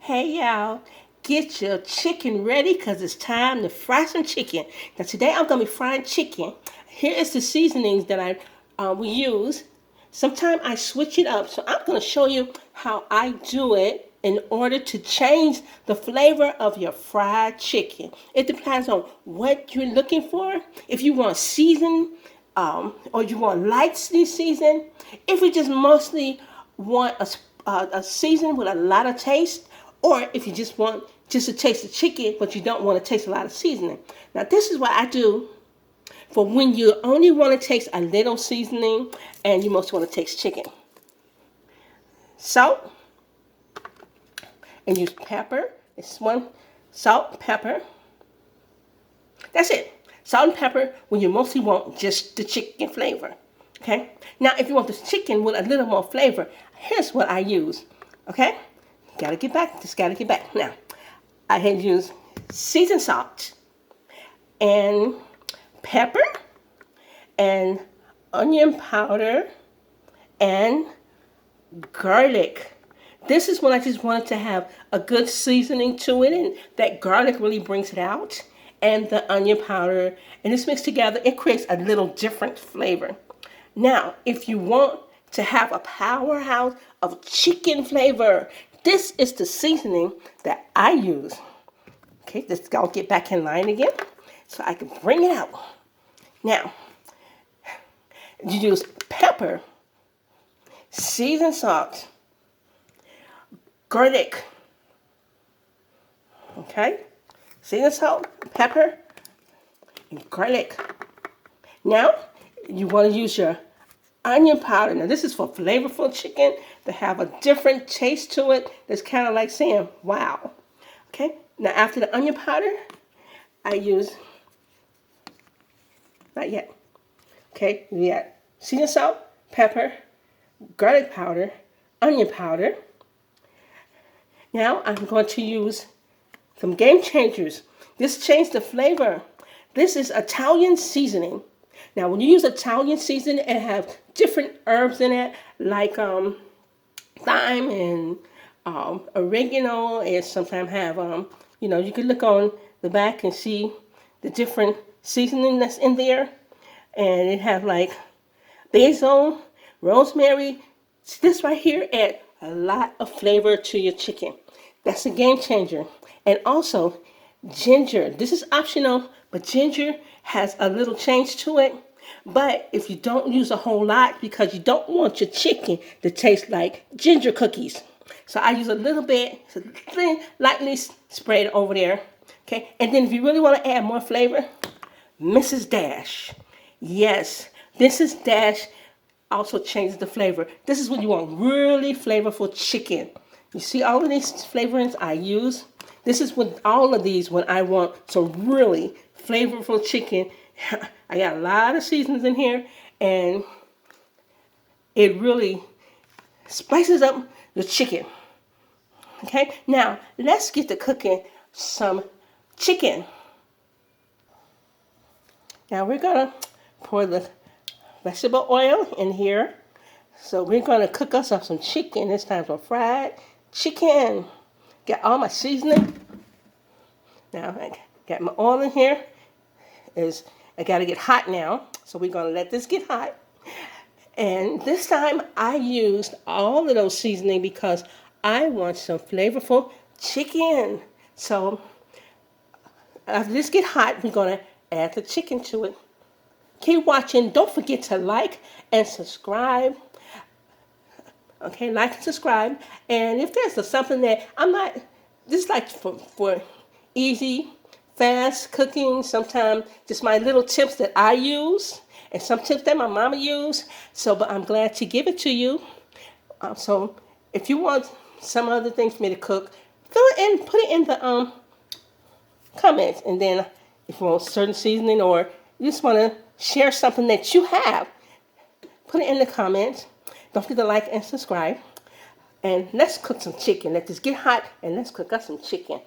Hey y'all, get your chicken ready because it's time to fry some chicken. Now today I'm gonna be frying chicken. Here is the seasonings that I we use. Sometimes I switch it up, so I'm gonna show you how I do it in order to change the flavor of your fried chicken. It depends on what you're looking for. If you want season, or you want lightly seasoned. If you just mostly want a season with a lot of taste, or if you just want just to taste the chicken, but you don't want to taste a lot of seasoning. Now, this is what I do for when you only want to taste a little seasoning and you most want to taste chicken. Salt, and use pepper. It's one salt, pepper. That's it. Salt and pepper when you mostly want just the chicken flavor. Okay? Now, if you want the chicken with a little more flavor, here's what I use. Okay? Gotta get back. Just gotta get back. Now, I had used seasoned salt and pepper and onion powder and garlic. This is when I just wanted to have a good seasoning to it, and that garlic really brings it out. And the onion powder, and this mixed together, it creates a little different flavor. Now, if you want to have a powerhouse of chicken flavor, this is the seasoning that I use. Okay, I'll get back in line again so I can bring it out. Now, you use pepper, seasoned salt, garlic, okay? Seasoned salt, pepper, and garlic. Now, you want to use your onion powder. Now, this is for flavorful chicken that have a different taste to it that's kind of like saying, wow. Okay, now after the onion powder, I use, not yet. Okay, we got seasoned salt, pepper, garlic powder, onion powder. Now, I'm going to use some Game Changers. This changed the flavor. This is Italian seasoning. Now, when you use Italian seasoning, it have different herbs in it, like thyme and oregano, and sometimes have, you can look on the back and see the different seasoning that's in there. And it have like basil, rosemary. This right here adds a lot of flavor to your chicken. That's a game changer. And also, ginger. This is optional, but ginger has a little change to it. But if you don't use a whole lot, because you don't want your chicken to taste like ginger cookies. So I use a little bit, so lightly sprayed over there. Okay, and then if you really want to add more flavor, Mrs. Dash. Yes, Mrs. Dash also changes the flavor. This is when you want really flavorful chicken. You see all of these flavorings I use? This is with all of these when I want some really flavorful chicken. I got a lot of seasonings in here, and it really spices up the chicken. Okay, now let's get to cooking some chicken. Now we're gonna pour the vegetable oil in here. So we're gonna cook us up some chicken. This time for fried chicken. Got all my seasoning. Now I got my oil in here. I gotta get hot now. So we're gonna let this get hot. And this time I used all of those seasoning because I want some flavorful chicken. So after this get hot, we're gonna add the chicken to it. Keep watching. Don't forget to like and subscribe. Okay, like and subscribe. And if there's something that this is like for easy, fast cooking. Sometimes just my little tips that I use, and some tips that my mama used. But I'm glad to give it to you. So if you want some other things for me to cook, fill it in, put it in the comments. And then if you want certain seasoning, or you just want to share something that you have, put it in the comments. Don't forget to like and subscribe. And let's cook some chicken. Let this get hot, and let's cook us some chicken.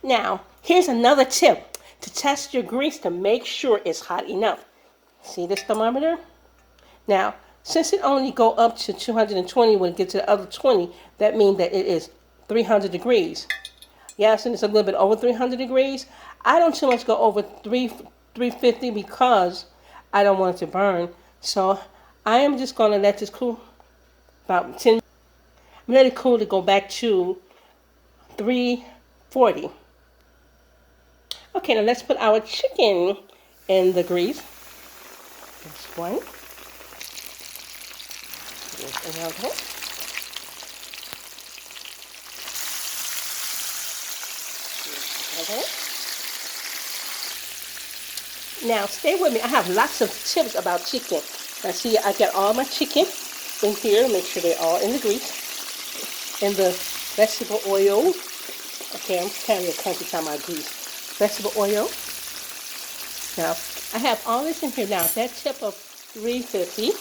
Now, here's another tip to test your grease to make sure it's hot enough. See this thermometer? Now, since it only go up to 220 when it gets to the other 20, that means that it is 300 degrees. Yes, and it's a little bit over 300 degrees. I don't too much go over 350 because I don't want it to burn. So I am just going to let this cool about 10. Let it cool to go back to 340. Okay, now let's put our chicken in the grease. This one. This another. Now stay with me. I have lots of tips about chicken. Now see, I got all my chicken in here. Make sure they're all in the grease. In the vegetable oil. Okay, I'm carrying a country time my grease. Vegetable oil. Now, I have all this in here now. That tip of 350.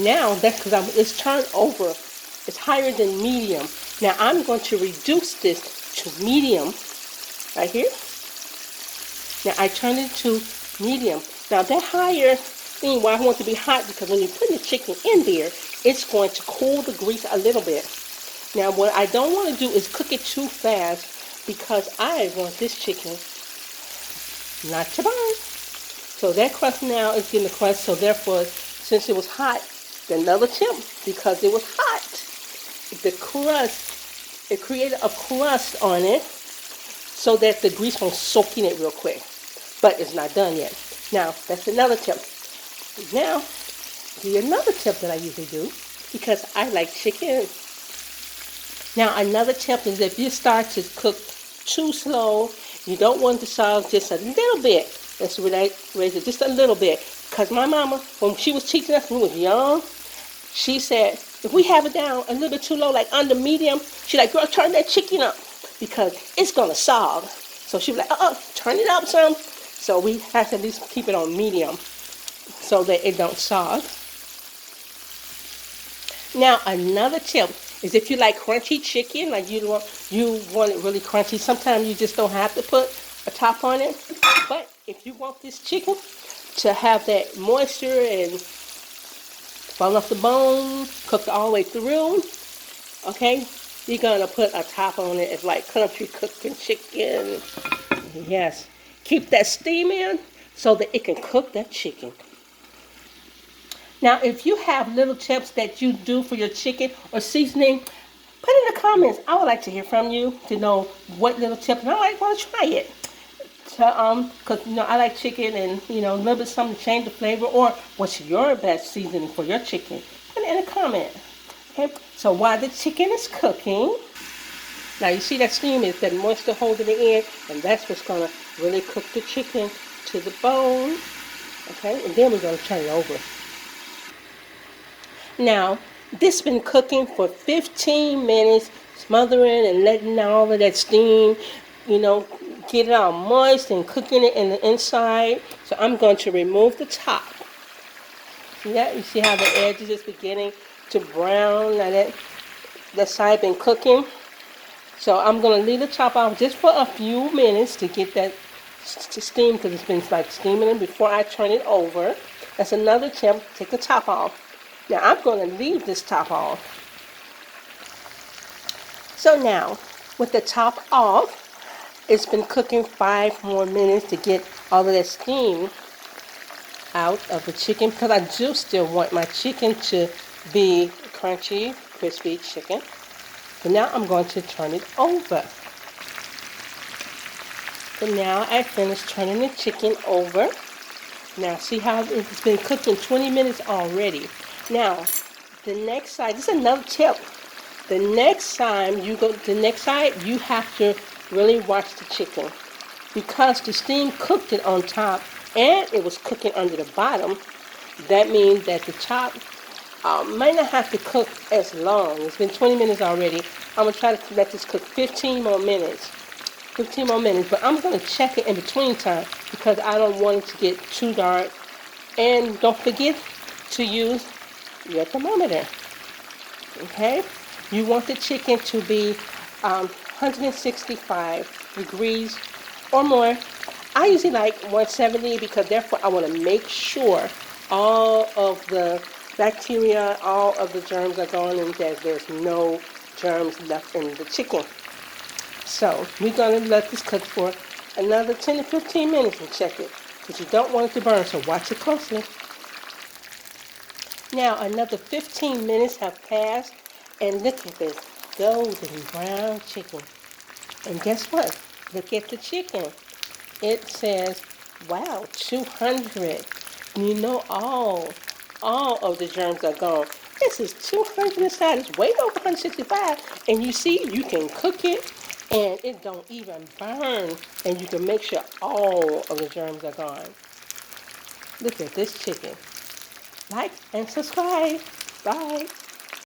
Now, that's because it's turned over. It's higher than medium. Now, I'm going to reduce this to medium. Right here. Now, I turn it to medium. Now, that higher thing, why I want it to be hot, because when you put the chicken in there, it's going to cool the grease a little bit. Now, what I don't want to do is cook it too fast, because I want this chicken not to burn. So that crust now is getting the crust. So therefore, since it was hot, another tip, because it was hot, the crust, it created a crust on it so that the grease won't soak in it real quick. But it's not done yet. Now, that's another tip. Now, another tip that I usually do, because I like chicken. Now, another tip is if you start to cook too slow, you don't want the salt just a little bit. Let's raise it just a little bit. Because my mama, when she was teaching us when we was young, she said, if we have it down a little bit too low, like under medium, she like, girl, turn that chicken up because it's going to sog. So she was like, turn it up some. So we have to at least keep it on medium so that it don't sog. Now, another tip is if you like crunchy chicken, like you want it really crunchy, sometimes you just don't have to put a top on it. But if you want this chicken to have that moisture and fall off the bone, cooked all the way through, okay, you're going to put a top on it. It's like country cooking chicken. Yes. Keep that steam in so that it can cook that chicken. Now, if you have little tips that you do for your chicken or seasoning, put in the comments. I would like to hear from you to know what little tips, and I might want to try it. Because, I like chicken and, a little bit something to change the flavor, or what's your best seasoning for your chicken? Put it in a comment. Okay, so while the chicken is cooking, now you see that steam is that moisture holding it in, and that's what's going to really cook the chicken to the bone. Okay, and then we're going to turn it over. Now, this has been cooking for 15 minutes, smothering and letting all of that steam, get it all moist and cooking it in the inside. So I'm going to remove the top. See that? You see how the edges is beginning to brown? Now that side been cooking. So I'm going to leave the top off just for a few minutes to get that to steam, because it's been like steaming before I turn it over. That's another tip. Take the top off. Now I'm going to leave this top off. So now, with the top off, it's been cooking 5 more minutes to get all of that steam out of the chicken, because I do still want my chicken to be crunchy, crispy chicken. So now I'm going to turn it over. So now I finished turning the chicken over. Now see how it's been cooking 20 minutes already. Now, the next side, this is another tip. The next time you go to the next side, you have to really watch the chicken, because the steam cooked it on top and it was cooking under the bottom. That means that the top might not have to cook as long. It's been 20 minutes already. I'm going to try to let this cook 15 more minutes. 15 more minutes, but I'm going to check it in between time because I don't want it to get too dark. And don't forget to use your thermometer. Okay? You want the chicken to be 165 degrees or more. I usually like 170 because therefore I want to make sure all of the bacteria, all of the germs are gone, and there's no germs left in the chicken. So we're going to let this cook for another 10 to 15 minutes and check it, because you don't want it to burn, so watch it closely. Now another 15 minutes have passed, and look at this golden brown chicken. And guess what? Look at the chicken. It says, wow, 200. You know all of the germs are gone. This is 200 inside. It's way over 165. And you see, you can cook it and it don't even burn. And you can make sure all of the germs are gone. Look at this chicken. Like and subscribe. Bye.